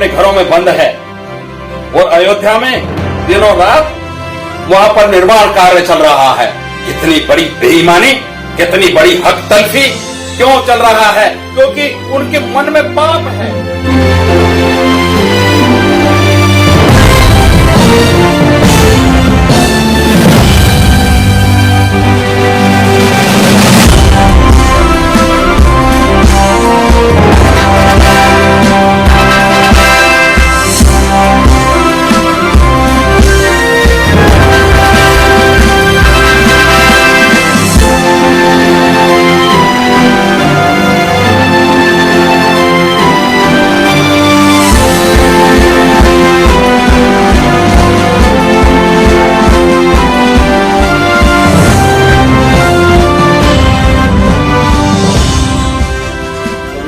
अपने घरों में बंद है और अयोध्या में दिनों रात वहां पर निर्माण कार्य चल रहा है। कितनी बड़ी बेईमानी, कितनी बड़ी हक तलफी क्यों चल रहा है? क्योंकि उनके मन में पाप है।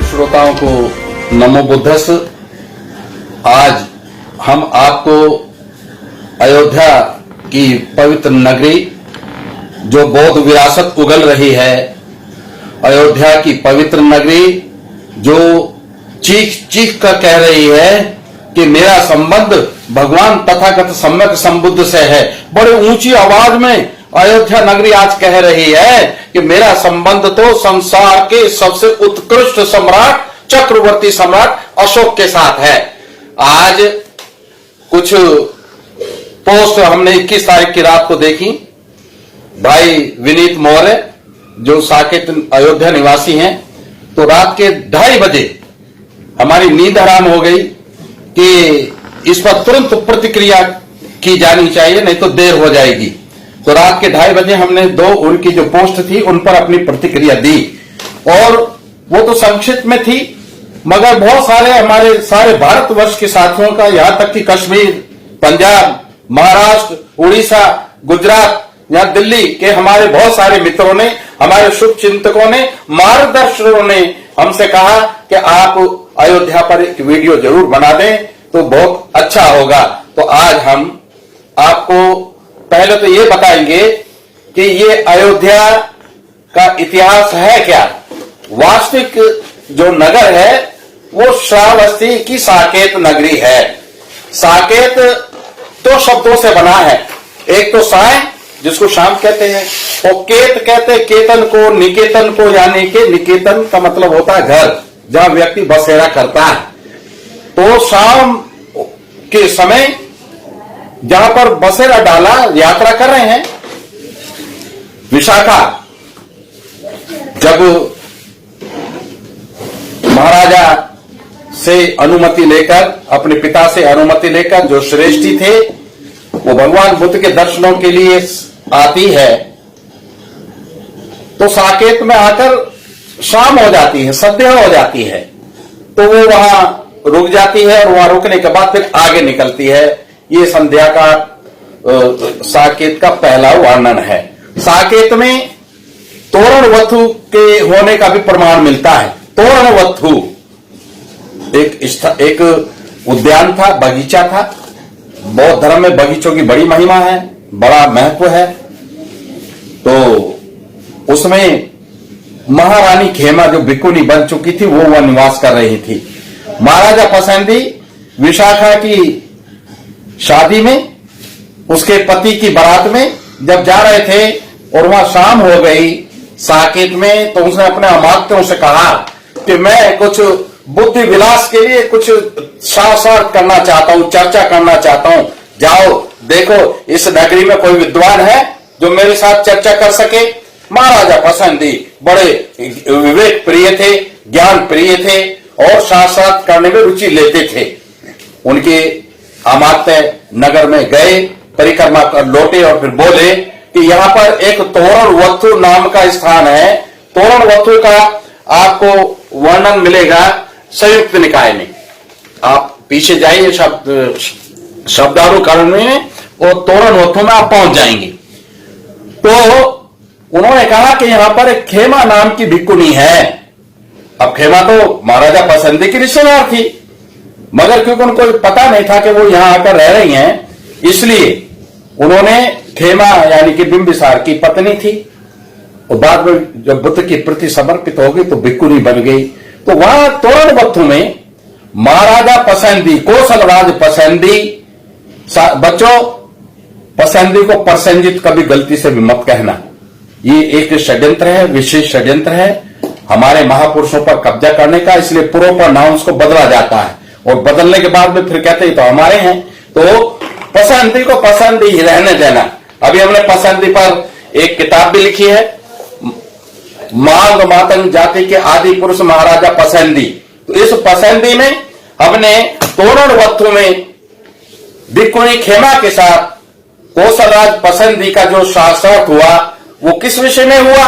श्रोताओं को नमो बुद्धस्स। आज हम आपको अयोध्या की पवित्र नगरी, जो बौद्ध विरासत उगल रही है, अयोध्या की पवित्र नगरी जो चीख चीख कर कह रही है कि मेरा संबंध भगवान तथागत सम्यक संबुद्ध से है। बड़े ऊंची आवाज में अयोध्या नगरी आज कह रही है कि मेरा संबंध तो संसार के सबसे उत्कृष्ट सम्राट, चक्रवर्ती सम्राट अशोक के साथ है। आज कुछ पोस्ट हमने 21 तारीख की रात को देखी। भाई विनीत मौर्य जो साकेत अयोध्या निवासी हैं, तो रात के 2:30 बजे हमारी नींद हराम हो गई कि इस पर तुरंत प्रतिक्रिया की जानी चाहिए, नहीं तो देर हो जाएगी। तो रात के 2:30 बजे हमने उनकी जो पोस्ट थी उन पर अपनी प्रतिक्रिया दी, और वो तो संक्षिप्त में थी, मगर बहुत सारे हमारे सारे भारतवर्ष के साथियों का, यहां तक कि कश्मीर, पंजाब, महाराष्ट्र, उड़ीसा, गुजरात, या दिल्ली के हमारे बहुत सारे मित्रों ने, हमारे शुभ चिंतकों ने, मार्गदर्शकों ने हमसे कहा कि आप अयोध्या पर एक वीडियो जरूर बना दें तो बहुत अच्छा होगा। तो आज हम आपको पहले तो ये बताएंगे कि ये अयोध्या का इतिहास है क्या। वास्तविक जो नगर है वो श्रावस्ती की साकेत नगरी है। साकेत 2 शब्दों से बना है, एक तो साय जिसको शाम कहते हैं, और केत कहते केतन को, निकेतन को, यानी कि निकेतन का मतलब होता है घर, जहां व्यक्ति बसेरा करता है। तो शाम के समय जहां पर बसेरा डाला, यात्रा कर रहे हैं। विशाखा जब महाराजा से अनुमति लेकर, अपने पिता से अनुमति लेकर, जो श्रेष्ठी थे वो भगवान बुद्ध के दर्शनों के लिए आती है, तो साकेत में आकर शाम हो जाती है, संध्या हो जाती है, तो वो वहां रुक जाती है, और वहां रुकने के बाद फिर आगे निकलती है। ये संध्या का साकेत का पहला वर्णन है। साकेत में तोरणवथु के होने का भी प्रमाण मिलता है। तोरणवथु एक उद्यान था, बगीचा था। बौद्ध धर्म में बगीचों की बड़ी महिमा है, बड़ा महत्व है। तो उसमें महारानी खेमा जो भिक्खुनी बन चुकी थी, वो वह निवास कर रही थी। महाराजा पसंदी विशाखा की शादी में, उसके पति की बारात में जब जा रहे थे और वहां शाम हो गई साकेत में, तो उसने अपने अमात्यों से कहा कि मैं कुछ बुद्धि विलास के लिए कुछ शास्त्र करना चाहता हूं, चर्चा करना चाहता हूं। जाओ देखो इस नगरी में कोई विद्वान है जो मेरे साथ चर्चा कर सके। महाराजा पसंदी बड़े विवेक प्रिय थे, ज्ञान प्रिय थे, और शास्त्र करने में रुचि लेते थे। उनके अमात्य नगर में गए, परिक्रमा कर लौटे और फिर बोले कि यहां पर एक तोरणवथु नाम का स्थान है। तोरणवथु का आपको वर्णन मिलेगा संयुक्त निकाय में। आप पीछे जाइए शब्दानुकरण में, और तोरणवथु में आप पहुंच जाएंगे। तो उन्होंने कहा कि यहां पर एक खेमा नाम की भिक्खुनी है। अब खेमा तो महाराजा पसंदी की रिश्तेदार थी, मगर क्योंकि उनको पता नहीं था कि वो यहां आकर रह रही हैं, इसलिए उन्होंने खेमा यानी कि बिंबिसार की पत्नी थी, और बाद में जब बुद्ध के प्रति समर्पित हो गई तो भिक्खुनी बन गई। तो वहां तोरणवथु में महाराजा पसंदी, कौशल राज पसंदी। बच्चों, पसंदी को प्रसंजित कभी गलती से भी मत कहना। ये एक षड्यंत्र है, विशेष षड्यंत्र है हमारे महापुरुषों पर कब्जा करने का, इसलिए प्रोपर नाउंस को बदला जाता है और बदलने के बाद में फिर कहते हैं तो हमारे हैं। तो पसंदी को पसंदी ही रहने देना। अभी हमने पसंदी पर एक किताब भी लिखी है, मांग मातंग जाति के आदि पुरुष महाराजा पसंदी। तो इस पसंदी में हमने तोरण वत्थु में दिक्कुणी खेमा के साथ कौशलराज पसंदी का जो शासक हुआ वो किस विषय में हुआ,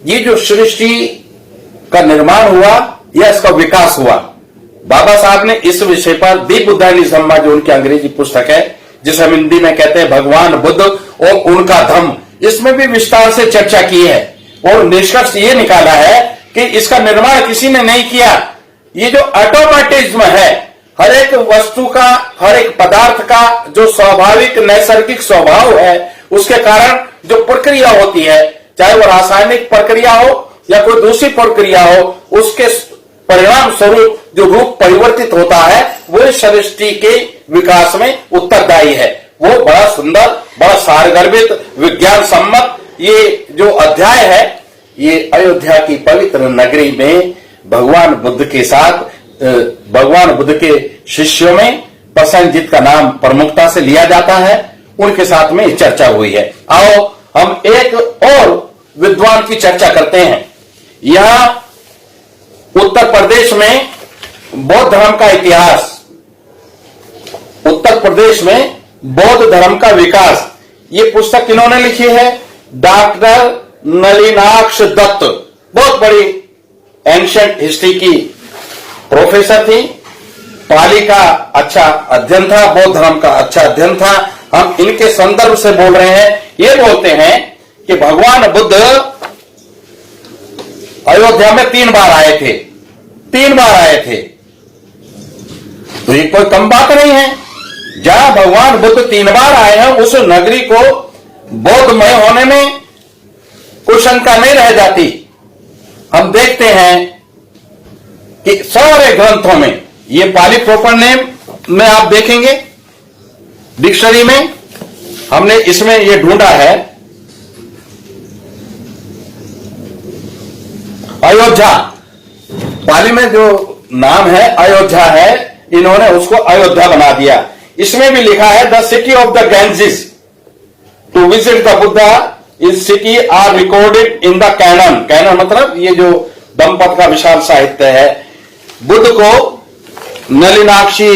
ये जो सृष्टि का निर्माण हुआ या इसका विकास हुआ। बाबा साहब ने इस विषय पर दी बुद्धानी सम्मा, जो उनकी अंग्रेजी पुस्तक है जिसे हम हिंदी में कहते हैं भगवान बुद्ध और उनका धम्म, इसमें भी विस्तार से चर्चा की है और निष्कर्ष ये निकाला है कि इसका निर्माण किसी ने नहीं किया। ये जो ऑटोमेटिज्म है, हर एक वस्तु का, हर एक पदार्थ का जो स्वाभाविक नैसर्गिक स्वभाव है, उसके कारण जो प्रक्रिया होती है, चाहे वो रासायनिक प्रक्रिया हो या कोई दूसरी प्रक्रिया हो, उसके परिणाम स्वरूप जो रूप परिवर्तित होता है वो सृष्टि के विकास में उत्तरदायी है। वो बड़ा सुंदर, बड़ा सारगर्भित, विज्ञान सम्मत ये जो अध्याय है, ये अयोध्या की पवित्र नगरी में भगवान बुद्ध के साथ, भगवान बुद्ध के शिष्यों में प्रसन्नजित का नाम प्रमुखता से लिया जाता है, उनके साथ में चर्चा हुई है। आओ हम एक और विद्वान की चर्चा करते हैं। यहां उत्तर प्रदेश में बौद्ध धर्म का इतिहास, उत्तर प्रदेश में बौद्ध धर्म का विकास, ये पुस्तक किन्होंने लिखी है? डॉक्टर नलिनाक्ष दत्त, बहुत बड़ी एंशिएंट हिस्ट्री की प्रोफेसर थी। पाली का अच्छा अध्ययन था, बौद्ध धर्म का अच्छा अध्ययन था। हम इनके संदर्भ से बोल रहे हैं। ये बोलते हैं कि भगवान बुद्ध अयोध्या में 3 बार आए थे, 3 बार आए थे। तो ये कोई कम बात नहीं है। जहां भगवान बुद्ध 3 बार आए हैं, उस नगरी को बौद्धमय होने में कोई शंका नहीं रह जाती। हम देखते हैं कि सारे ग्रंथों में, ये पाली प्रॉपर नेम में आप देखेंगे डिक्शनरी में, हमने इसमें ये ढूंढा है अयोध्या, पाली में जो नाम है अयोध्या है, इन्होंने उसको अयोध्या बना दिया। इसमें भी लिखा है the city of the Ganges to visit the Buddha this city are recorded in the canon. Canon मतलब ये जो दंपत का विशाल साहित्य है। बुद्ध को नलिनाक्षी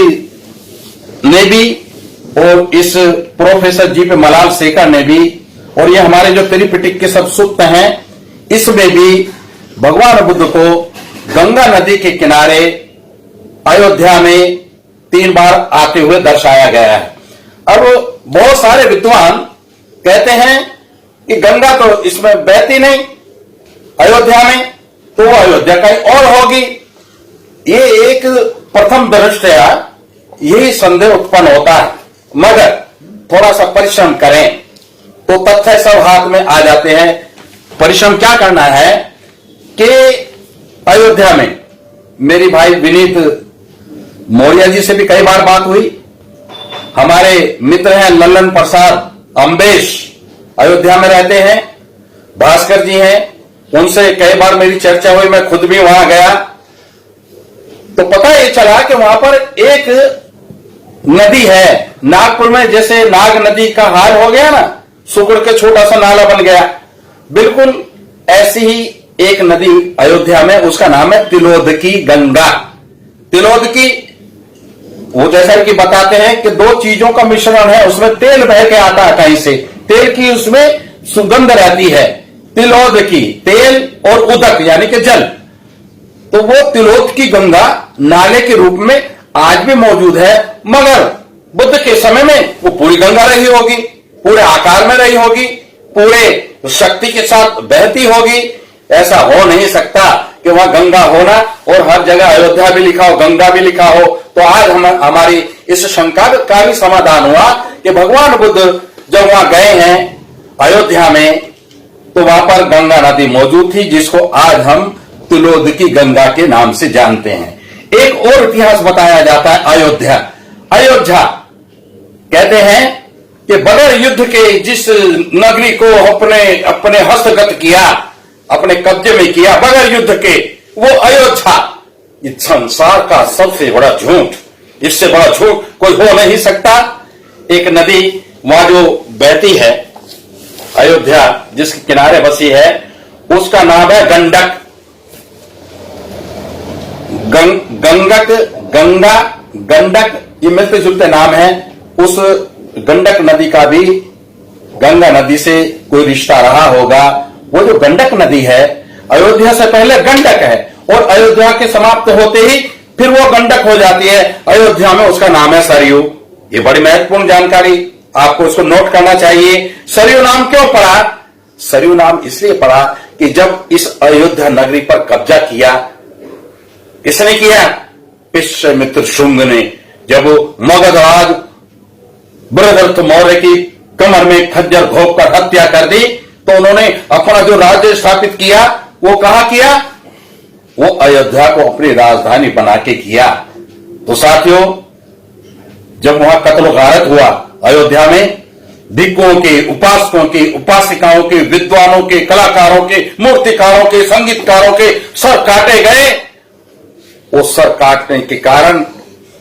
ने भी और इस प्रोफेसर जी पे मलाल शेखर ने भी, और ये हमारे जो त्रिपिटक के सब सूक्त हैं, इसमें भी भगवान बुद्ध को गंगा नदी के किनारे अयोध्या में 3 बार आते हुए दर्शाया गया है। अब बहुत सारे विद्वान कहते हैं कि गंगा तो इसमें बहती नहीं अयोध्या में, तो वो अयोध्या कहीं और होगी। ये एक प्रथम दृष्टया यही संदेह उत्पन्न होता है, मगर थोड़ा सा परिश्रम करें तो तथ्य सब हाथ में आ जाते हैं। परिश्रम क्या करना है कि अयोध्या में मेरी भाई विनीत मौर्य जी से भी कई बार बात हुई। हमारे मित्र हैं लल्लन प्रसाद अम्बेश, अयोध्या में रहते हैं, भास्कर जी हैं, उनसे कई बार मेरी चर्चा हुई, मैं खुद भी वहां गया। तो पता ये चला कि वहां पर एक नदी है, नागपुर में जैसे नाग नदी का हाल हो गया ना, सुगड़ के छोटा सा नाला बन गया, बिल्कुल ऐसी ही एक नदी अयोध्या में, उसका नाम है तिलोदकी गंगा। तिलोदकी वो जैसा कि बताते हैं कि 2 चीजों का मिश्रण है, उसमें तेल बह के आता है कहीं से, तेल की उसमें सुगंध रहती है। तिलोदकी तेल और उदक यानी कि जल, तो वो तिलोदकी गंगा नाले के रूप में आज भी मौजूद है। मगर बुद्ध के समय में वो पूरी गंगा रही होगी, पूरे आकार में रही होगी, पूरे शक्ति के साथ बहती होगी। ऐसा हो नहीं सकता कि वहां गंगा होना और हर जगह अयोध्या भी लिखा हो, गंगा भी लिखा हो। तो आज हमारी इस शंका का भी समाधान हुआ कि भगवान बुद्ध जब वहां गए हैं अयोध्या में, तो वहां पर गंगा नदी मौजूद थी, जिसको आज हम तिलोदकी गंगा के नाम से जानते हैं। एक और इतिहास बताया जाता है अयोध्या। अयोध्या कहते हैं कि बगैर युद्ध के जिस नगरी को अपने हस्तगत किया, अपने कब्जे में किया बगैर युद्ध के, वो अयोध्या। इस संसार का सबसे बड़ा झूठ, इससे बड़ा झूठ कोई हो नहीं सकता। एक नदी वहां जो बहती है, अयोध्या जिसके किनारे बसी है, उसका नाम है गंडक। गंगा, गंडक, ये मिलते जुलते नाम है। उस गंडक नदी का भी गंगा नदी से कोई रिश्ता रहा होगा। वो जो गंडक नदी है, अयोध्या से पहले गंडक है, और अयोध्या के समाप्त होते ही फिर वो गंडक हो जाती है। अयोध्या में उसका नाम है सरयू। ये बड़ी महत्वपूर्ण जानकारी, आपको इसको नोट करना चाहिए। सरयू नाम क्यों पड़ा? सरयू नाम इसलिए पड़ा कि जब इस अयोध्या नगरी पर कब्जा किया, किसने किया? पुष्यमित्र शुंग ने। जब मगधराज बृहदरथ मौर्य की कमर में खज्जर घोंपकर हत्या कर दी, तो उन्होंने अपना जो राज्य स्थापित किया वो कहां किया? वो अयोध्या को अपनी राजधानी बना के किया। तो साथियों, जब वहां कत्ल गारत हुआ अयोध्या में, भिक्षुओं के, उपासकों के, उपासिकाओं के, विद्वानों के, कलाकारों के, मूर्तिकारों के, संगीतकारों के सर काटे गए। उस सर काटने के कारण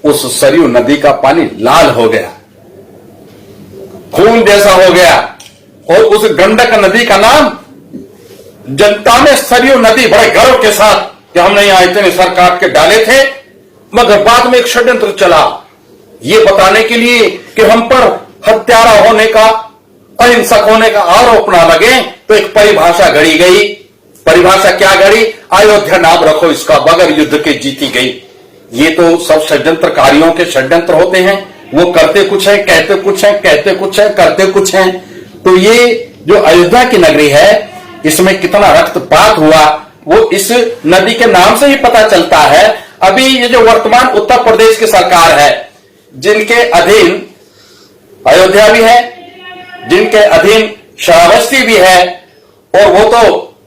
उस सरयू नदी का पानी लाल हो गया, खून जैसा हो गया, और उस गंडक नदी का नाम जनता ने सरयू नदी बड़े गर्व के साथ कि हमने यहां इतने सर काट के डाले थे। मगर बाद में एक षड्यंत्र चला ये बताने के लिए कि हम पर हत्यारा होने का, अहिंसक होने का आरोप ना लगे, तो एक परिभाषा गढ़ी गई। परिभाषा क्या गढ़ी? अयोध्या नाम रखो इसका, बगैर युद्ध के जीती गई। ये तो सब षड्यंत्रकारियों के षड्यंत्र होते हैं। वो करते कुछ है, कहते कुछ है, कहते कुछ है, करते कुछ है। तो ये जो अयोध्या की नगरी है, इसमें कितना रक्तपात हुआ वो इस नदी के नाम से ही पता चलता है। अभी ये जो वर्तमान उत्तर प्रदेश की सरकार है, जिनके अधीन अयोध्या भी है, जिनके अधीन श्रावस्ती भी है, और वो तो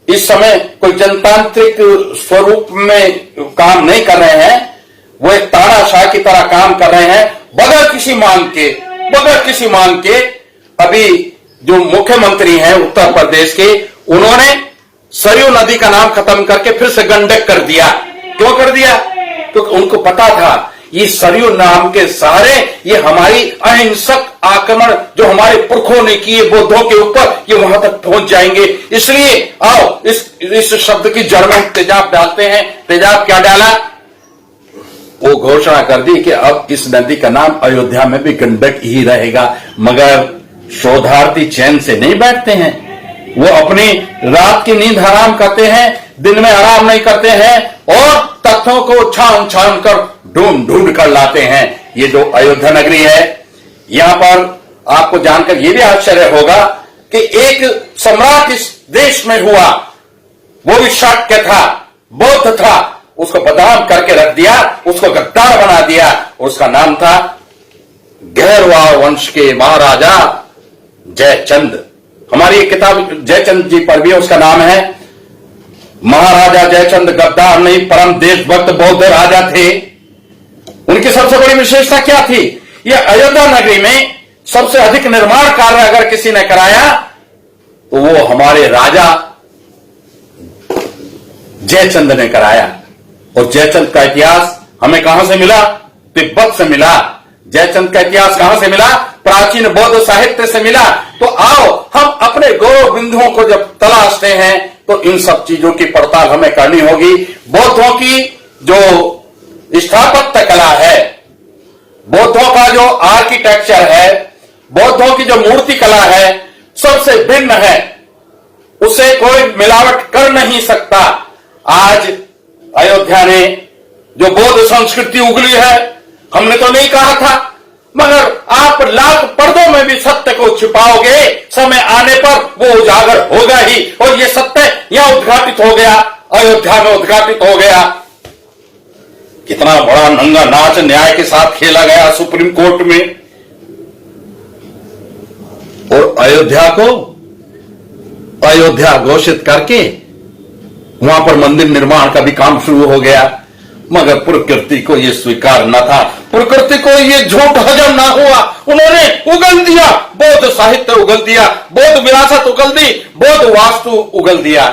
इस समय कोई जनतांत्रिक स्वरूप में काम नहीं कर रहे हैं, वो एक तानाशाह की तरह काम कर रहे हैं, बगैर किसी मांग के। अभी जो मुख्यमंत्री हैं उत्तर प्रदेश के, उन्होंने सरयू नदी का नाम खत्म करके फिर से गंडक कर दिया। क्यों कर दिया? क्योंकि उनको पता था ये सरयू नाम के सहारे ये हमारी अहिंसक आक्रमण जो हमारे पुरखों ने किए बौद्धों के ऊपर, ये वहां तक पहुंच जाएंगे। इसलिए आओ इस शब्द की जड़ में तेजाब डालते हैं। तेजाब क्या डाला? वो घोषणा कर दी कि अब इस नदी का नाम अयोध्या में भी गंडक ही रहेगा। मगर शोधार्थी चैन से नहीं बैठते हैं, वो अपनी रात की नींद हराम करते हैं, दिन में आराम नहीं करते हैं, और तथ्यों को छान छान कर ढूंढ कर लाते हैं। ये जो अयोध्या नगरी है, यहां पर आपको जानकर यह भी आश्चर्य होगा कि एक सम्राट इस देश में हुआ, वो भी शाक्य था, बौद्ध था, उसको बदनाम करके रख दिया, उसको गद्दार बना दिया। उसका नाम था गहरवाड़ वंश के महाराजा जयचंद। हमारी एक किताब जयचंद जी पर भी उसका नाम है। महाराजा जयचंद गद्दार नहीं, परम देशभक्त बौद्ध राजा थे। उनकी सबसे बड़ी विशेषता क्या थी? यह अयोध्या नगरी में सबसे अधिक निर्माण कार्य अगर किसी ने कराया तो वो हमारे राजा जयचंद ने कराया। और जयचंद का इतिहास हमें कहां से मिला? तिब्बत से मिला। जयचंद का इतिहास कहां से मिला? प्राचीन बौद्ध साहित्य से मिला। तो आओ हम अपने गौरव बिंदुओं को जब तलाशते हैं तो इन सब चीजों की पड़ताल हमें करनी होगी। बौद्धों की जो स्थापत्य कला है, बौद्धों का जो आर्किटेक्चर है, बौद्धों की जो मूर्ति कला है, सबसे भिन्न है, उसे कोई मिलावट कर नहीं सकता। आज अयोध्या ने जो बौद्ध संस्कृति उगली है, हमने तो नहीं कहा था, मगर आप लाख पर्दों में भी सत्य को छिपाओगे, समय आने पर वो उजागर होगा ही। और ये सत्य यहां उद्घाटित हो गया, अयोध्या में उद्घाटित हो गया। कितना बड़ा नंगा नाच न्याय के साथ खेला गया सुप्रीम कोर्ट में, और अयोध्या को अयोध्या घोषित करके वहां पर मंदिर निर्माण का भी काम शुरू हो गया। मगर प्रकृति को ये स्वीकार न था, प्रकृति को ये झूठ हजम ना हुआ। उन्होंने उगल दिया, बौद्ध साहित्य उगल दिया, बौद्ध विरासत उगल दी, बौद्ध वास्तु उगल दिया।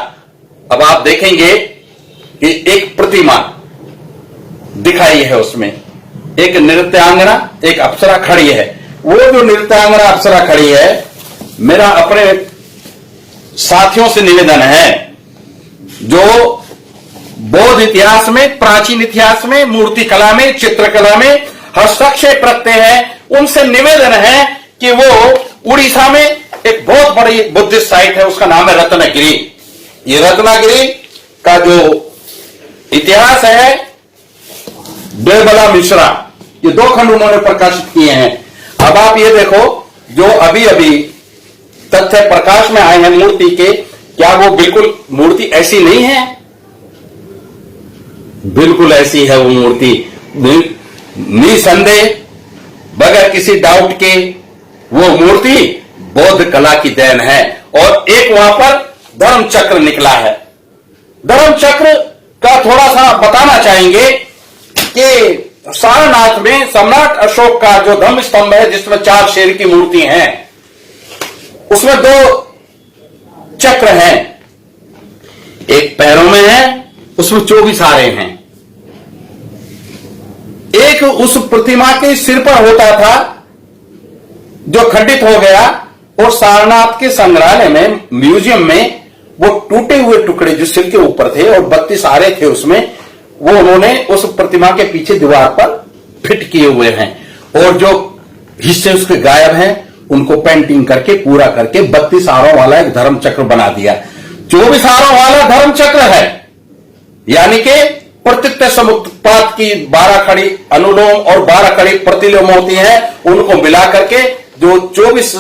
अब आप देखेंगे कि एक प्रतिमा दिखाई है, उसमें एक नृत्यांगना, एक अप्सरा खड़ी है। वो जो नृत्यांगना अप्सरा खड़ी है, मेरा अपने साथियों से निवेदन है जो बौद्ध इतिहास में, प्राचीन इतिहास में, मूर्ति कला में, चित्रकला में हस्तक्षेप रखते हैं, उनसे निवेदन है कि वो उड़ीसा में एक बहुत बड़ी बुद्धिस्ट साइट है, उसका नाम है रत्नागिरी। ये रत्नागिरी का जो इतिहास है, देवबला मिश्रा, ये 2 खंड उन्होंने प्रकाशित किए हैं। अब आप ये देखो, जो अभी अभी तथ्य प्रकाश में आए हैं मूर्ति के, क्या वो बिल्कुल मूर्ति ऐसी नहीं है? बिल्कुल ऐसी है वो मूर्ति, निसंदेह, बगैर किसी डाउट के वो मूर्ति बौद्ध कला की देन है। और एक वहां पर धर्म चक्र निकला है। धर्म चक्र का थोड़ा सा बताना चाहेंगे कि सारनाथ में सम्राट अशोक का जो धम्म स्तंभ है, जिसमें 4 शेर की मूर्ति है, उसमें 2 चक्र हैं। एक पैरों में है, उसमें 24 आरे हैं। एक उस प्रतिमा के सिर पर होता था, जो खंडित हो गया, और सारनाथ के संग्रहालय में, म्यूजियम में, वो टूटे हुए टुकड़े जो सिर के ऊपर थे और 32 आरे थे उसमें, वो उन्होंने उस प्रतिमा के पीछे दीवार पर फिट किए हुए हैं। और जो हिस्से उसके गायब हैं, उनको पेंटिंग करके पूरा करके 32 आरों वाला एक धर्म चक्र बना दिया। 24 आरों वाला धर्म चक्र है, यानी कि प्रत्यक्ष समुत्पात की 12 खड़ी अनुलोम और 12 खड़ी प्रतिलोम होती है, उनको मिला करके जो 24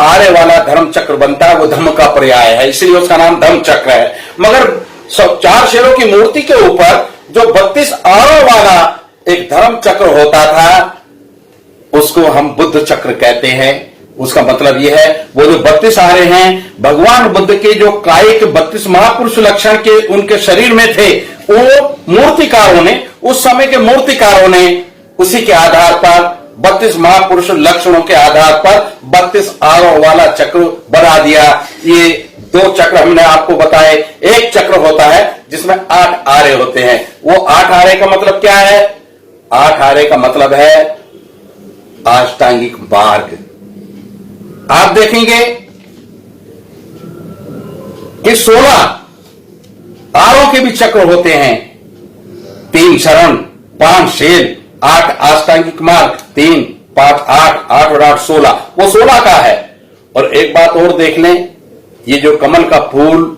आरे वाला धर्म चक्र बनता है, वो धम्म का पर्याय है, इसलिए उसका नाम धम्म चक्र है। मगर 4 शेरों की मूर्ति के ऊपर जो 32 आरों वाला एक धर्म चक्र होता था, उसको हम बुद्ध चक्र कहते हैं। उसका मतलब यह है, वो जो 32 आरे हैं, भगवान बुद्ध के जो कायिक 32 महापुरुष लक्षण के उनके शरीर में थे, वो मूर्तिकारों ने, उस समय के मूर्तिकारों ने उसी के आधार पर 32 महापुरुष लक्षणों के आधार पर 32 आरों वाला चक्र बना दिया। ये 2 चक्र हमने आपको बताए। एक चक्र होता है जिसमें 8 आरे होते हैं। वो 8 आरे का मतलब क्या है? 8 आरे का मतलब है अष्टांगिक मार्ग। आप देखेंगे कि 16 आरों के भी चक्र होते हैं। 3 शरण, 5 शेर, 8 अष्टांगिक मार्ग, 3, 5, 8, 8 और 8 16, वो 16 का है। और एक बात और देख लें, ये जो कमल का फूल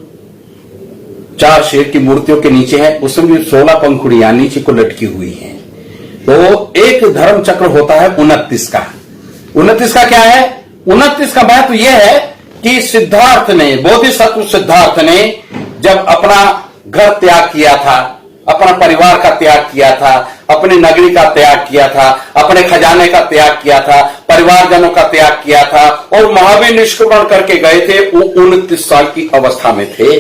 4 शेर की मूर्तियों के नीचे है, उसमें भी 16 पंखुड़ियां नीचे को लटकी हुई हैं। तो एक धर्म चक्र होता है 29 का। 29 का क्या है? 29 का महत्व यह है कि सिद्धार्थ ने, बोधिसत्व सिद्धार्थ ने जब अपना घर त्याग किया था, अपना परिवार का त्याग किया था, अपनी नगरी का त्याग किया था, अपने खजाने का त्याग किया था, परिवारजनों का त्याग किया था और महावीर निष्क्रमण करके गए थे, वो 29 साल की अवस्था में थे।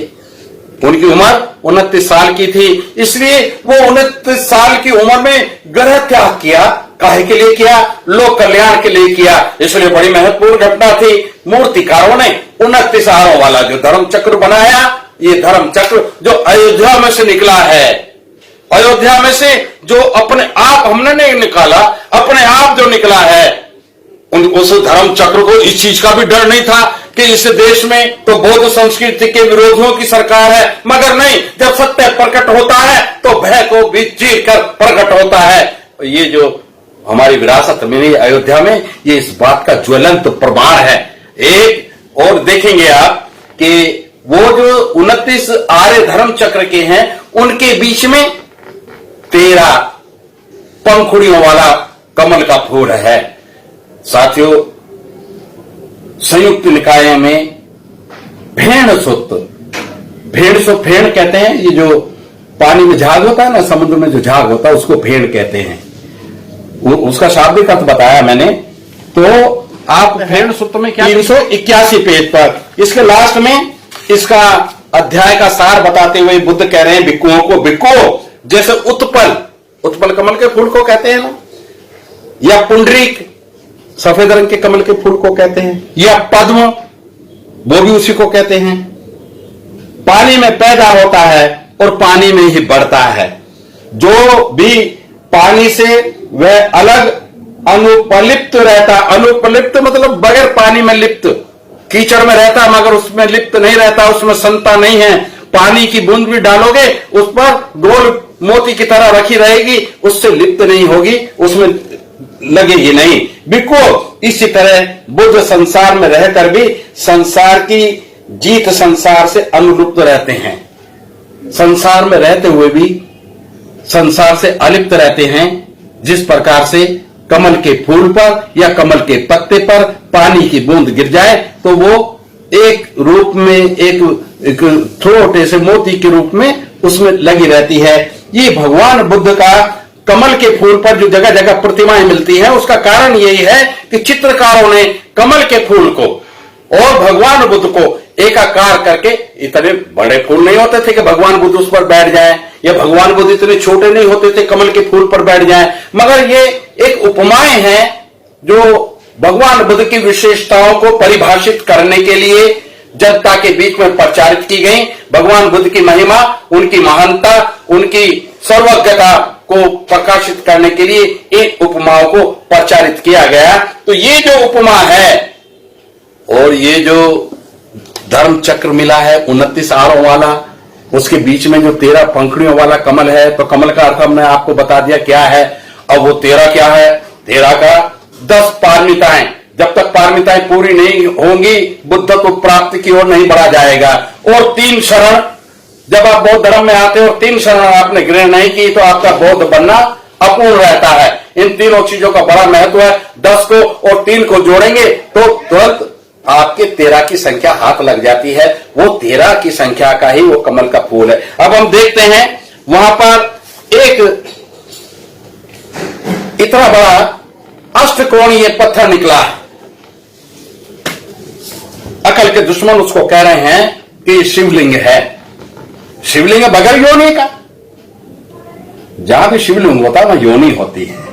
उनकी उम्र 29 साल की थी, इसलिए वो 29 साल की उम्र में ग्रह त्याग किया। काहे के लिए किया? लोक कल्याण के लिए किया। इसलिए बड़ी महत्वपूर्ण घटना थी। मूर्तिकारों ने 29 आरों वाला जो धर्म चक्र बनाया, ये धर्म चक्र जो अयोध्या में से निकला है, अयोध्या में से जो अपने आप हमने नहीं निकाला, अपने आप जो निकला है, उस धर्म चक्र को इस चीज का भी डर नहीं था कि इस देश में तो बौद्ध संस्कृति के विरोधियों की सरकार है। मगर नहीं, जब सत्य प्रकट होता है तो भय को भी चीर कर प्रकट होता है। ये जो हमारी विरासत मिली अयोध्या में, ये इस बात का ज्वलंत प्रमाण है। एक और देखेंगे आप कि वो जो 29 आर्य धर्म चक्र के हैं, उनके बीच में 13 पंखुड़ियों वाला कमल का फूल है। साथियों, संयुक्त निकाय में भेड़ कहते हैं। ये जो पानी में झाग होता है ना, समुद्र में जो झाग होता है, उसको भेड़ कहते हैं। उसका शाब्दिक अर्थ बताया मैंने। तो आप भेड़ सूत्र में क्या 381 पेज पर इसके लास्ट में इसका अध्याय का सार बताते हुए बुद्ध कह रहे हैं भिक्षुओं को, भिक्षुओं जैसे उत्पल उत्पल कमल के फूल को कहते हैं ना, या पुंडरीक सफेद रंग के कमल के फूल को कहते हैं, या पद्म वो भी उसी को कहते हैं। पानी में पैदा होता है और पानी में ही बढ़ता है। जो भी पानी से वह अलग अनुपलिप्त रहता, अनुपलिप्त मतलब बगैर पानी में लिप्त, कीचड़ में रहता मगर उसमें लिप्त नहीं रहता, उसमें संता नहीं है। पानी की बूंद भी डालोगे उस पर गोल मोती की तरह रखी रहेगी, उससे लिप्त नहीं होगी, उसमें लगेगी नहीं। बिको इसी तरह बुद्ध संसार में रहकर भी संसार की जीत संसार से अनुलुप्त रहते हैं, संसार में रहते हुए भी संसार से अलिप्त रहते हैं। जिस प्रकार से कमल के फूल पर या कमल के पत्ते पर पानी की बूंद गिर जाए तो वो एक रूप में एक छोटे से मोती के रूप में उसमें लगी रहती है। ये भगवान बुद्ध का कमल के फूल पर जो जगह जगह प्रतिमाएं मिलती हैं उसका कारण यही है कि चित्रकारों ने कमल के फूल को और भगवान बुद्ध को एकाकार करके, इतने बड़े फूल नहीं होते थे कि भगवान बुद्ध उस पर बैठ जाए, या भगवान बुद्ध इतने छोटे नहीं होते थे कमल के फूल पर बैठ जाए, मगर ये एक उपमाएं हैं जो भगवान बुद्ध की विशेषताओं को परिभाषित करने के लिए जनता के बीच में प्रचारित की गई। भगवान बुद्ध की महिमा, उनकी महानता, उनकी सर्वज्ञता को प्रकाशित करने के लिए इन उपमाओं को प्रचारित किया गया। तो ये जो उपमा है और ये जो धर्म चक्र मिला है 29 आरों वाला, उसके बीच में जो 13 पंखुड़ियों वाला कमल है, तो कमल का अर्थ हमने आपको बता दिया क्या है। अब वो 13 क्या है, 13 का 10 पारमिताएं, जब तक पारमिताएं पूरी नहीं होंगी बुद्ध को प्राप्ति की ओर नहीं बढ़ा जाएगा। और 3 शरण, जब आप बौद्ध धर्म में आते हो और 3 शरण आपने ग्रहण नहीं की तो आपका बौद्ध बनना अपूर्ण रहता है। इन तीनों चीजों का बड़ा महत्व है। 10 को और 3 को जोड़ेंगे तो तुरंत आपके 13 की संख्या हाथ लग जाती है। वो 13 की संख्या का ही वो कमल का फूल है। अब हम देखते हैं वहां पर एक इतना बड़ा अष्टकोणीय पत्थर निकला। अकल के दुश्मन उसको कह रहे हैं कि शिवलिंग है। शिवलिंग है बगैर योनि का। जहां भी शिवलिंग होता है वहां योनि होती है,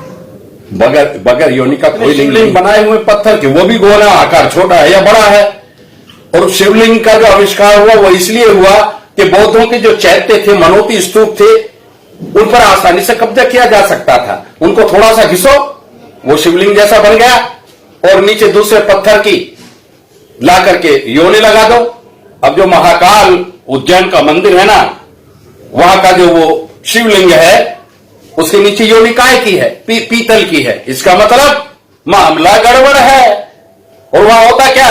बगैर योनि का कोई शिवलिंग बनाए हुए पत्थर के, वो भी गोला आकार छोटा है या बड़ा है। और शिवलिंग का जो आविष्कार हुआ वो इसलिए हुआ कि बौद्धों के जो चैत्य थे, मनोती स्तूप थे, उन पर आसानी से कब्जा किया जा सकता था। उनको थोड़ा सा घिसो, वो शिवलिंग जैसा बन गया, और नीचे दूसरे पत्थर की ला करके योनि लगा दो। अब जो महाकाल उज्जैन का मंदिर है ना, वहां का जो वो शिवलिंग है उसके नीचे योनि काय की है, पीतल की है। इसका मतलब मामला गड़बड़ है। और वहां होता क्या,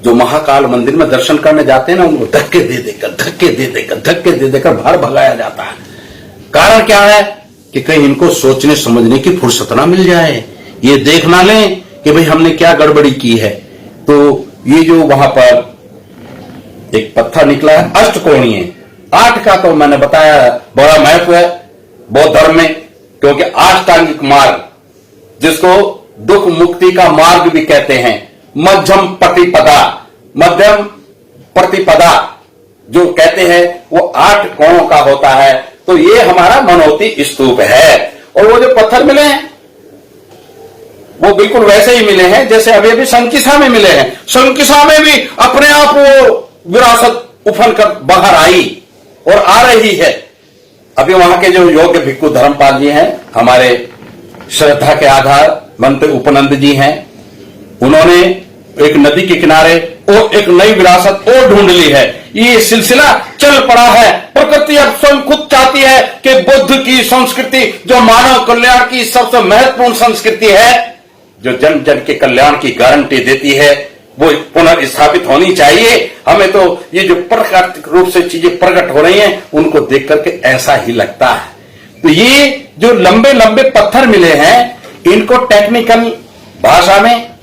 जो महाकाल मंदिर में दर्शन करने जाते हैं ना, उनको धक्के दे देकर बाहर भगाया जाता है। कारण क्या है कि कहीं इनको सोचने समझने की फुर्सत ना मिल जाए, ये देख ना लें कि भाई हमने क्या गड़बड़ी की है। तो ये जो वहां पर एक पत्थर निकला है अष्टकोणीय, 8 का तो मैंने बताया बड़ा महत्व है बौद्ध धर्म में, क्योंकि अष्टांगिक मार्ग, जिसको दुख मुक्ति का मार्ग भी कहते हैं, मध्यम प्रतिपदा जो कहते हैं, वो 8 कोणों का होता है। तो ये हमारा मनोती स्तूप है। और वो जो पत्थर मिले हैं वो बिल्कुल वैसे ही मिले हैं जैसे अभी अभी संकिसा में मिले हैं। संकिसा में भी अपने आप वो विरासत उफल कर बाहर आई और आ रही है। अभी वहां के जो योग्य भिक्खु धर्मपाल जी हैं, हमारे श्रद्धा के आधार बनते उपनंद जी हैं, उन्होंने एक नदी के किनारे और एक नई विरासत और ढूंढ ली है। ये सिलसिला चल पड़ा है। प्रकृति अब स्वयं खुद चाहती है कि बुद्ध की संस्कृति जो मानव कल्याण की सबसे महत्वपूर्ण संस्कृति है, जो जन जन के कल्याण की गारंटी देती है, वो पुनर्स्थापित होनी चाहिए। हमें तो ये जो प्राकृतिक रूप से चीजें प्रकट हो रही हैं उनको देख करके ऐसा ही लगता है। तो ये जो लंबे लंबे पत्थर मिले हैं, इनको टेक्निकल भाषा में,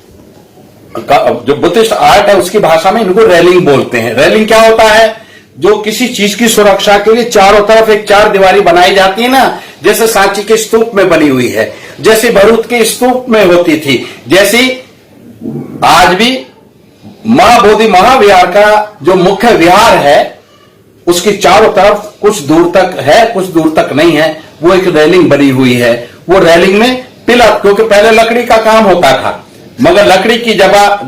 जो बुद्धिस्ट आर्ट है उसकी भाषा में इनको रेलिंग बोलते हैं। रेलिंग क्या होता है, जो किसी चीज की सुरक्षा के लिए चारों तरफ एक 4 दीवारी बनाई जाती है ना, जैसे सांची के स्तूप में बनी हुई है, जैसे भरूच के स्तूप में होती थी, जैसी आज भी महाबोधि महाविहार का जो मुख्य विहार है उसकी चारों तरफ कुछ दूर तक है कुछ दूर तक नहीं है, वो एक रेलिंग बनी हुई है। वो रेलिंग में पिलर, क्योंकि पहले लकड़ी का काम होता था, मगर लकड़ी की जगह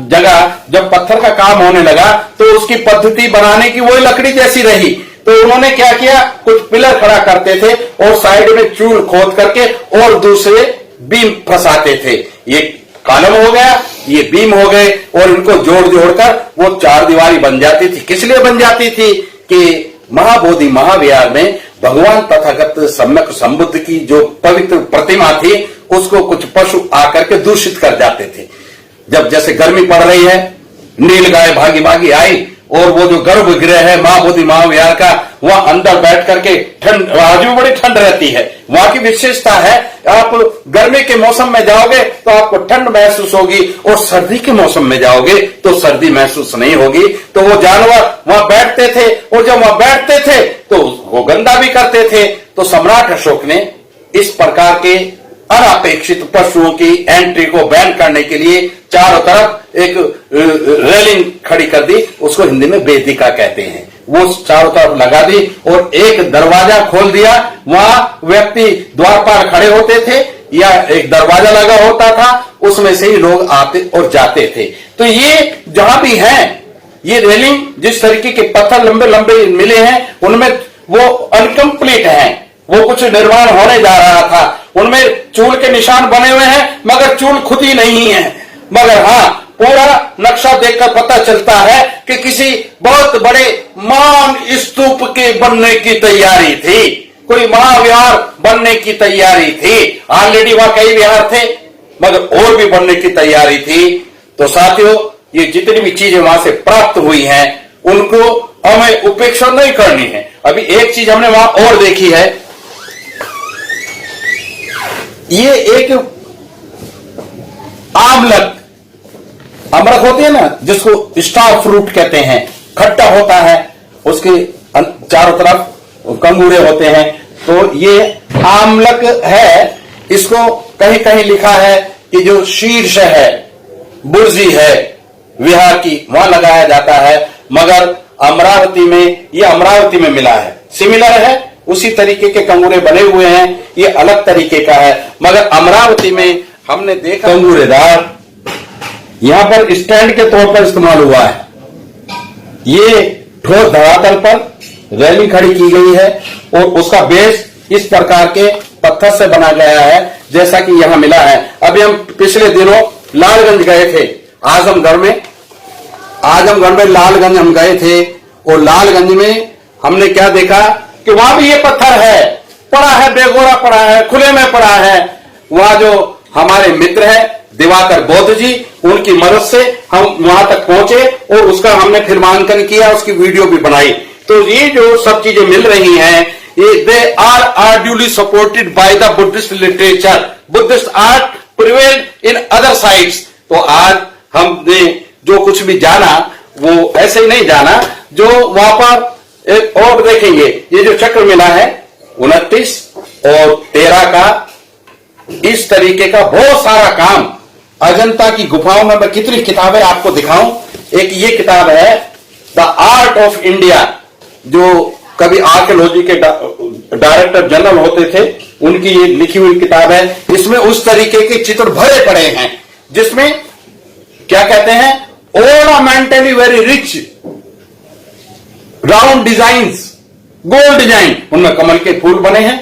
जब पत्थर का काम होने लगा तो उसकी पद्धति बनाने की वही लकड़ी जैसी रही। तो उन्होंने क्या किया, कुछ पिलर खड़ा करते थे और साइड में चूल खोद करके और दूसरे बीम फंसाते थे। ये कॉलम हो गया, ये बीम हो गए, और इनको जोड़ जोड़कर वो चार दीवारी बन जाती थी। किस लिए बन जाती थी कि महाबोधि महाविहार में भगवान तथागत सम्यक संबुद्ध की जो पवित्र प्रतिमा थी उसको कुछ पशु आकर के दूषित कर जाते थे। जब जैसे गर्मी पड़ रही है, नील गाय भागी भागी आई और वो जो गर्भगृह है महाबोधि महाविहार का, वहां अंदर बैठ करके ठंड, आज भी बड़ी ठंड रहती है। वहां की विशेषता है, आप गर्मी के मौसम में जाओगे तो आपको ठंड महसूस होगी और सर्दी के मौसम में जाओगे तो सर्दी महसूस नहीं होगी। तो वो जानवर वहां बैठते थे और जब वहां बैठते थे तो वो गंदा भी करते थे। तो सम्राट अशोक ने इस प्रकार के अनापेक्षित पशुओं की एंट्री को बैन करने के लिए चारों तरफ एक रेलिंग खड़ी कर दी, उसको हिंदी में वेदिका कहते हैं। वो चारों तरफ लगा दी और एक दरवाजा खोल दिया। वहां व्यक्ति द्वारपाल खड़े होते थे या एक दरवाजा लगा होता था, उसमें से ही लोग आते और जाते थे। तो ये जहां भी है, ये रेलिंग जिस तरीके के पत्थर लंबे लंबे मिले हैं उनमें वो अनकंप्लीट है, वो कुछ निर्माण होने जा रहा था। उनमें चूल के निशान बने हुए हैं मगर चूल खुद ही नहीं है। मगर हाँ, पूरा नक्शा देखकर पता चलता है कि किसी बहुत बड़े मान स्तूप के बनने की तैयारी थी, कोई महाविहार बनने की तैयारी थी। ऑलरेडी वहां कई विहार थे मगर और भी बनने की तैयारी थी। तो साथियों, ये जितनी भी चीजें वहां से प्राप्त हुई हैं उनको हमें उपेक्षा नहीं करनी है। अभी एक चीज हमने वहां और देखी है, ये एक आमलक, अमरक होती है ना जिसको स्टार फ्रूट कहते हैं, खट्टा होता है, उसके चारों तरफ कंगूरे होते हैं। तो ये आमलक है। इसको कहीं कहीं लिखा है कि जो शीर्ष है, बुर्जी है विहार की, वहां लगाया जाता है। मगर अमरावती में, ये अमरावती में मिला है, सिमिलर है, उसी तरीके के कंगूरे बने हुए हैं, ये अलग तरीके का है। मगर अमरावती में हमने देखा कंगूरेदार यहां पर स्टैंड के तौर पर इस्तेमाल हुआ है। ये ठोस धरातल पर रैली खड़ी की गई है और उसका बेस इस प्रकार के पत्थर से बना गया है जैसा कि यहां मिला है। अभी हम पिछले दिनों लालगंज गए थे, आजमगढ़ में लालगंज हम गए थे और लालगंज में हमने क्या देखा कि वहां भी ये पत्थर है, पड़ा है, बेगोरा पड़ा है, खुले में पड़ा है। वहां जो हमारे मित्र है दिवाकर बौद्ध जी, उनकी मदद से हम वहां तक पहुंचे और उसका हमने फिल्मांकन किया, उसकी वीडियो भी बनाई। तो ये जो सब चीजें मिल रही हैं, ये they are are duly supported by the Buddhist literature, Buddhist art prevailed in other sides. तो आज हमने जो कुछ भी जाना वो ऐसे ही नहीं जाना, जो वहां पर एक और देखेंगे, ये जो चक्र मिला है 29 और 13 का, इस तरीके का बहुत सारा काम अजंता की गुफाओं में। मैं कितनी किताबें आपको दिखाऊं। एक ये किताब है द आर्ट ऑफ इंडिया, जो कभी आर्कियोलॉजी के डायरेक्टर जनरल होते थे, उनकी ये लिखी हुई किताब है। इसमें उस तरीके के चित्र भरे पड़े हैं जिसमें क्या कहते हैं, ornamentally very rich round designs, gold design, उनमें कमल के फूल बने हैं,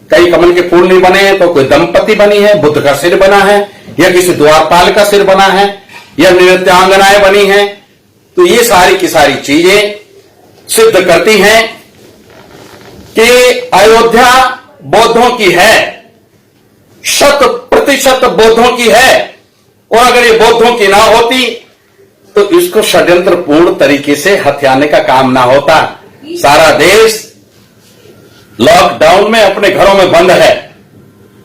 कई कमल के फूल नहीं बने हैं तो कोई दंपति बनी है, बुद्ध का सिर बना है या किसी द्वारपाल का सिर बना है या नृत्यांगनाएं बनी हैं। तो ये सारी की सारी चीजें सिद्ध करती हैं कि अयोध्या बौद्धों की है, 100% बौद्धों की है। और अगर ये बौद्धों की ना होती तो इसको षड्यंत्रपूर्ण तरीके से हथियाने का काम ना होता। सारा देश लॉकडाउन में अपने घरों में बंद है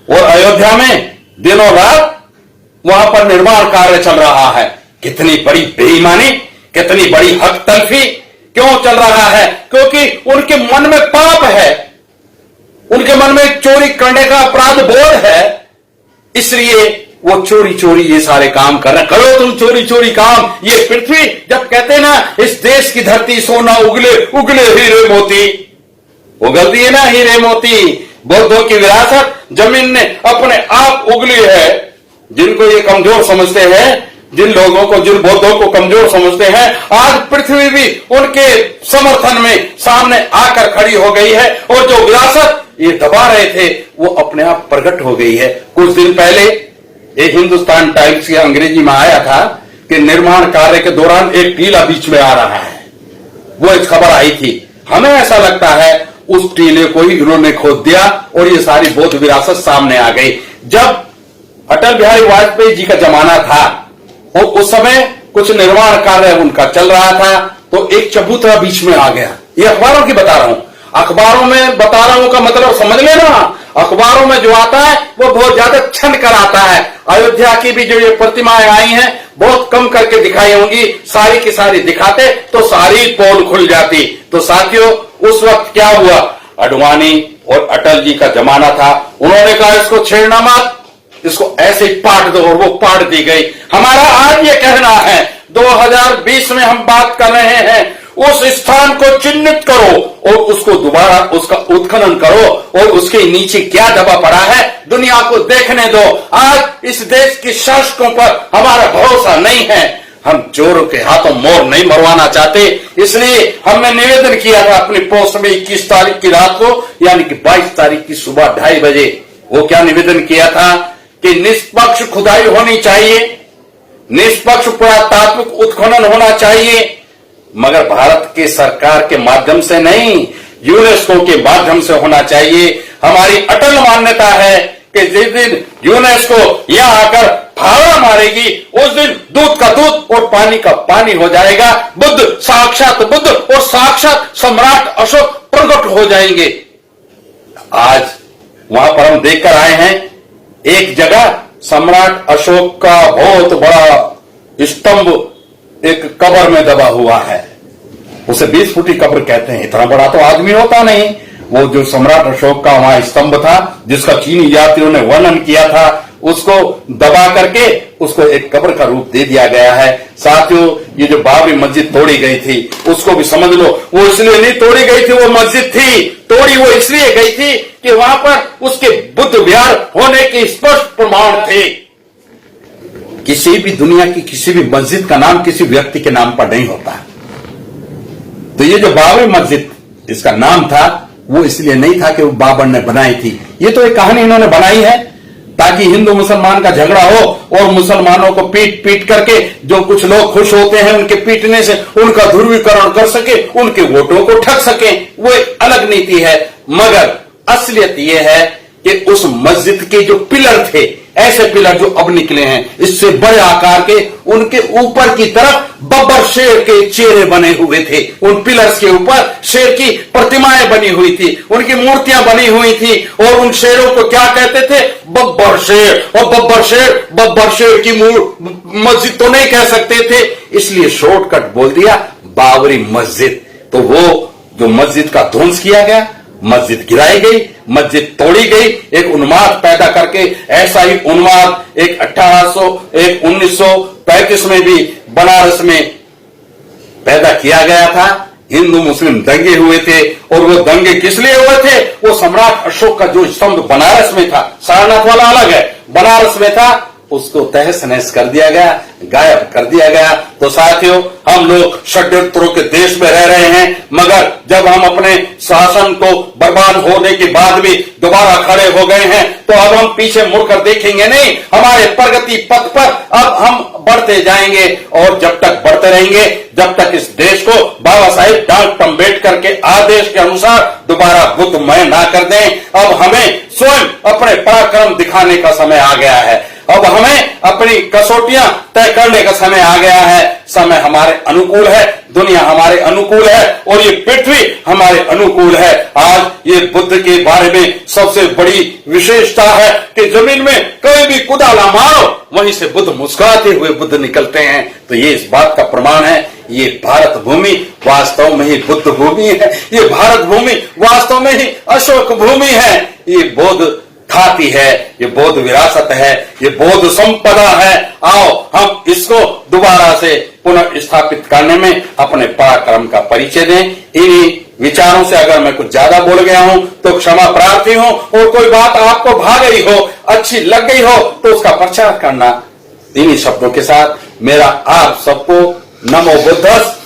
और अयोध्या में दिनों रात वहां पर निर्माण कार्य चल रहा है। कितनी बड़ी बेईमानी, कितनी बड़ी हक तलफी क्यों चल रहा है? क्योंकि उनके मन में पाप है, उनके मन में चोरी करने का अपराध बोध है, इसलिए वो चोरी चोरी ये सारे काम कर रहे। करो तुम चोरी चोरी काम। ये पृथ्वी जब कहते ना इस देश की धरती सोना उगले उगले हीरे मोती, उगलती है ना हीरे मोती, बौद्धों की विरासत जमीन ने अपने आप उगली है। जिनको ये कमजोर समझते हैं, जिन लोगों को, जिन बौद्धों को कमजोर समझते हैं, आज पृथ्वी भी उनके समर्थन में सामने आकर खड़ी हो गई है और जो विरासत ये दबा रहे थे वो अपने आप प्रकट हो गई है। कुछ दिन पहले एक हिंदुस्तान टाइम्स की अंग्रेजी में आया था कि निर्माण कार्य के दौरान एक टीला बीच में आ रहा है, वो एक खबर आई थी। हमें ऐसा लगता है उस टीले को ही इन्होंने खोद दिया और ये सारी बौद्ध विरासत सामने आ गई। जब अटल बिहारी वाजपेयी जी का जमाना था और उस समय कुछ निर्माण कार्य उनका चल रहा था तो एक चबूतरा बीच में आ गया। ये अखबारों की बता रहा हूं, अखबारों में बता रहा हूं का मतलब समझ लेना। अखबारों में जो आता है वो बहुत ज्यादा छन कर आता है। अयोध्या की भी जो ये प्रतिमाएं आई हैं बहुत कम करके दिखाई होंगी, सारी की सारी दिखाते तो सारी पोल खुल जाती। तो साथियों, उस वक्त क्या हुआ, आडवाणी और अटल जी का जमाना था। उन्होंने कहा इसको छेड़ना मत, इसको ऐसे ही पाट दो और वो पाट दी गई। हमारा आज ये कहना है 2020 में हम बात कर रहे हैं, उस स्थान को चिन्हित करो और उसको दोबारा उसका उत्खनन करो और उसके नीचे क्या दबा पड़ा है दुनिया को देखने दो। आज इस देश के शासकों पर हमारा भरोसा नहीं है। हम चोरों के हाथों मोर नहीं मरवाना चाहते, इसलिए हमने निवेदन किया था अपनी पोस्ट में 21 तारीख की रात को, यानी कि 22 तारीख की सुबह 2:30 बजे। वो क्या निवेदन किया था कि निष्पक्ष खुदाई होनी चाहिए, निष्पक्ष पुरातात्विक उत्खनन होना चाहिए, मगर भारत की सरकार के माध्यम से नहीं, यूनेस्को के माध्यम से होना चाहिए। हमारी अटल मान्यता है कि जिस दिन यूनेस्को यहां आकर फावड़ा मारेगी उस दिन दूध का दूध और पानी का पानी हो जाएगा। बुद्ध साक्षात बुद्ध और साक्षात सम्राट अशोक प्रकट हो जाएंगे। आज वहां पर हम देखकर आए हैं, एक जगह सम्राट अशोक का बहुत बड़ा स्तंभ एक कब्र में दबा हुआ है। उसे 20 फुटी कब्र कहते हैं, इतना बड़ा तो आदमी होता नहीं। वो जो सम्राट अशोक का वहां स्तंभ था जिसका चीनी यात्रियों ने वर्णन किया था, उसको दबा करके उसको एक कब्र का रूप दे दिया गया है। साथियों, ये जो बाबरी मस्जिद तोड़ी गई थी उसको भी समझ लो, वो इसलिए नहीं तोड़ी गई थी, वो मस्जिद थी, तोड़ी वो इसलिए गई थी कि वहां पर उसके बुद्ध विहार होने के स्पष्ट प्रमाण थे। किसी भी दुनिया की किसी भी मस्जिद का नाम किसी व्यक्ति के नाम पर नहीं होता। तो ये जो बाबरी मस्जिद इसका नाम था वो इसलिए नहीं था कि वो बाबर ने बनाई थी। ये तो एक कहानी इन्होंने बनाई है ताकि हिंदू मुसलमान का झगड़ा हो और मुसलमानों को पीट पीट करके जो कुछ लोग खुश होते हैं उनके पीटने से उनका ध्रुवीकरण कर सके, उनके वोटों को ठग सके। वो एक अलग नीति है। मगर असलियत ये है कि उस मस्जिद के जो पिलर थे, ऐसे पिलर जो अब निकले हैं इससे बड़े आकार के, उनके ऊपर की तरफ बब्बर शेर के चेहरे बने हुए थे। उन पिलर्स के ऊपर शेर की प्रतिमाएं बनी हुई थी, उनकी मूर्तियां बनी हुई थी और उन शेरों को क्या कहते थे, बब्बर शेर। और बब्बर शेर की मस्जिद तो नहीं कह सकते थे, इसलिए शॉर्टकट बोल दिया बाबरी मस्जिद। तो वो जो मस्जिद का ध्वंस किया गया, मस्जिद गिराई गई, मस्जिद तोड़ी गई, एक उन्माद पैदा करके। ऐसा ही उन्माद एक 1935 में भी बनारस में पैदा किया गया था। हिंदू मुस्लिम दंगे हुए थे और वो दंगे किस लिए हुए थे, वो सम्राट अशोक का जो स्तंभ बनारस में था, सारनाथ वाला अलग है, बनारस में था, उसको तहस नहस कर दिया गया, गायब कर दिया गया। तो साथियों, हम लोग षड्यंत्रों के देश में रह रहे हैं, मगर जब हम अपने शासन को बर्बाद होने के बाद भी दोबारा खड़े हो गए हैं तो अब हम पीछे मुड़कर देखेंगे नहीं। हमारे प्रगति पथ पर अब हम बढ़ते जाएंगे और जब तक बढ़ते रहेंगे, जब तक इस देश को बाबा साहेब डॉक्टर अम्बेडकर के आदेश के अनुसार दोबारा बुद्धमय ना कर दें। अब हमें स्वयं अपने पराक्रम दिखाने का समय आ गया है। अब हमें अपनी कसौटियां तय करने का समय आ गया है। समय हमारे अनुकूल है, दुनिया हमारे अनुकूल है और ये पृथ्वी हमारे अनुकूल है। आज ये बुद्ध के बारे में सबसे बड़ी विशेषता है कि जमीन में कोई भी कुदाला मारो, वहीं से बुद्ध मुस्कुराते हुए बुद्ध निकलते हैं। तो ये इस बात का प्रमाण है, ये भारत भूमि वास्तव में ही बुद्ध भूमि है, ये भारत भूमि वास्तव में ही अशोक भूमि है, ये बौद्ध खाती है, ये बौद्ध विरासत है, ये बौद्ध संपदा है। आओ हम इसको दोबारा से पुनः स्थापित करने में अपने पराक्रम का परिचय दें। इन्हीं विचारों से अगर मैं कुछ ज्यादा बोल गया हूं तो क्षमा प्रार्थी हूं, और कोई बात आपको भा गई हो, अच्छी लग गई हो तो उसका प्रचार करना। इन्हीं शब्दों के साथ मेरा आप सबको नमो बुद्धस।